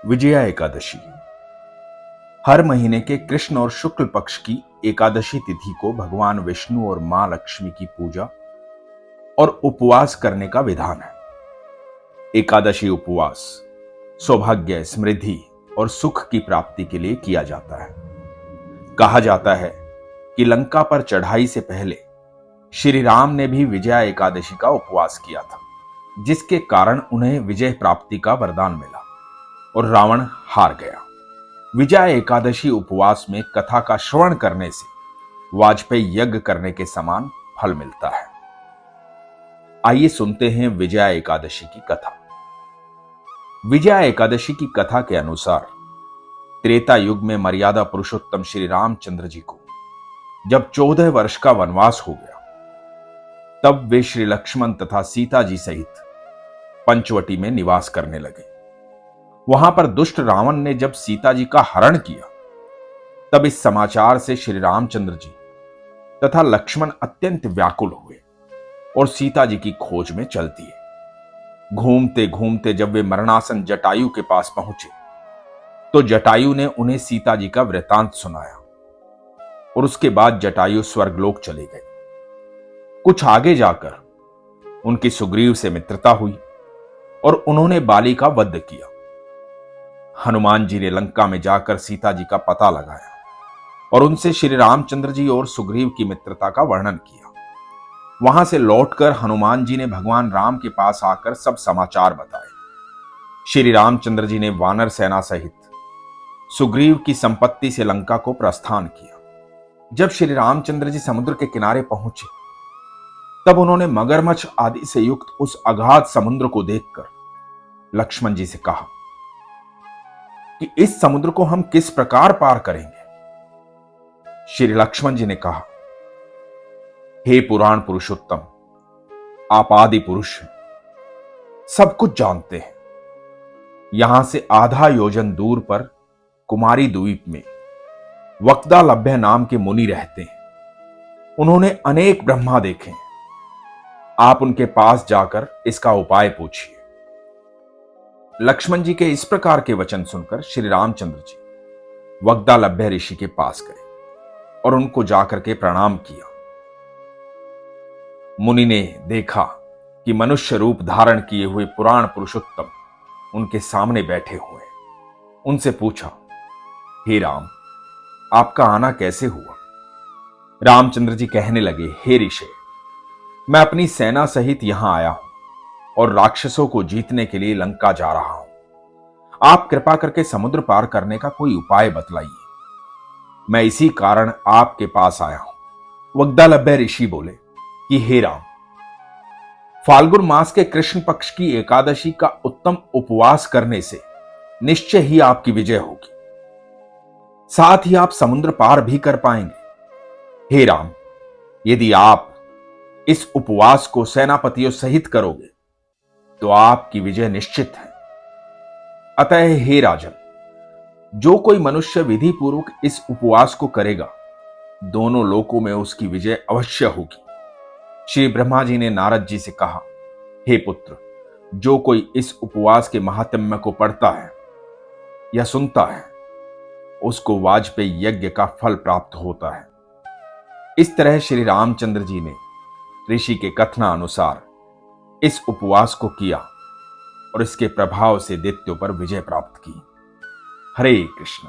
विजया एकादशी हर महीने के कृष्ण और शुक्ल पक्ष की एकादशी तिथि को भगवान विष्णु और मां लक्ष्मी की पूजा और उपवास करने का विधान है। एकादशी उपवास सौभाग्य, समृद्धि और सुख की प्राप्ति के लिए किया जाता है। कहा जाता है कि लंका पर चढ़ाई से पहले श्री राम ने भी विजया एकादशी का उपवास किया था, जिसके कारण उन्हें विजय प्राप्ति का वरदान मिला और रावण हार गया। विजया एकादशी उपवास में कथा का श्रवण करने से वाजपेयी यज्ञ करने के समान फल मिलता है। आइए सुनते हैं विजया एकादशी की कथा। विजया एकादशी की कथा के अनुसार त्रेता युग में मर्यादा पुरुषोत्तम श्री रामचंद्र जी को जब 14 वर्ष का वनवास हो गया, तब वे श्री लक्ष्मण तथा सीता जी सहित पंचवटी में निवास करने लगे। वहां पर दुष्ट रावण ने जब सीता जी का हरण किया, तब इस समाचार से श्री रामचंद्र जी तथा लक्ष्मण अत्यंत व्याकुल हुए और सीता जी की खोज में चल दिए। घूमते घूमते जब वे मरणासन जटायु के पास पहुंचे, तो जटायु ने उन्हें सीता जी का वृतांत सुनाया और उसके बाद जटायु स्वर्गलोक चले गए। कुछ आगे जाकर उनकी सुग्रीव से मित्रता हुई और उन्होंने बाली का वध किया। हनुमान जी ने लंका में जाकर सीता जी का पता लगाया और उनसे श्री रामचंद्र जी और सुग्रीव की मित्रता का वर्णन किया। वहां से लौटकर हनुमान जी ने भगवान राम के पास आकर सब समाचार बताए। श्री रामचंद्र जी ने वानर सेना सहित सुग्रीव की संपत्ति से लंका को प्रस्थान किया। जब श्री रामचंद्र जी समुद्र के किनारे पहुंचे, तब उन्होंने मगरमच्छ आदि से युक्त उस अगाध समुद्र को देखकर लक्ष्मण जी से कहा कि इस समुद्र को हम किस प्रकार पार करेंगे। श्री लक्ष्मण जी ने कहा, हे पुराण पुरुषोत्तम, आप आदि पुरुष हैं, सब कुछ जानते हैं। यहां से आधा योजन दूर पर कुमारी द्वीप में वक्दालभ्य नाम के मुनि रहते हैं। उन्होंने अनेक ब्रह्मा देखे हैं। आप उनके पास जाकर इसका उपाय पूछिए। लक्ष्मण जी के इस प्रकार के वचन सुनकर श्री रामचंद्र जी वक्दालभ्य ऋषि के पास गए और उनको जाकर के प्रणाम किया। मुनि ने देखा कि मनुष्य रूप धारण किए हुए पुराण पुरुषोत्तम उनके सामने बैठे हुए। उनसे पूछा, हे राम, आपका आना कैसे हुआ? रामचंद्र जी कहने लगे, हे ऋषि, मैं अपनी सेना सहित यहां आया हूं और राक्षसों को जीतने के लिए लंका जा रहा हूं। आप कृपा करके समुद्र पार करने का कोई उपाय बतलाइए। मैं इसी कारण आपके पास आया हूं। वक्दालभ्य ऋषि बोले कि हे राम, फाल्गुन मास के कृष्ण पक्ष की एकादशी का उत्तम उपवास करने से निश्चय ही आपकी विजय होगी। साथ ही आप समुद्र पार भी कर पाएंगे। हे राम, यदि आप इस उपवास को सेनापतियों सहित करोगे तो आपकी विजय निश्चित है। अतः हे राजन, जो कोई मनुष्य विधि पूर्वक इस उपवास को करेगा, दोनों लोकों में उसकी विजय अवश्य होगी। श्री ब्रह्मा जी ने नारद जी से कहा, हे पुत्र, जो कोई इस उपवास के महात्म्य को पढ़ता है या सुनता है, उसको वाजपेयी यज्ञ का फल प्राप्त होता है। इस तरह श्री रामचंद्र जी ने ऋषि के कथनानुसार इस उपवास को किया और इसके प्रभाव से दैत्यों पर विजय प्राप्त की। हरे कृष्ण।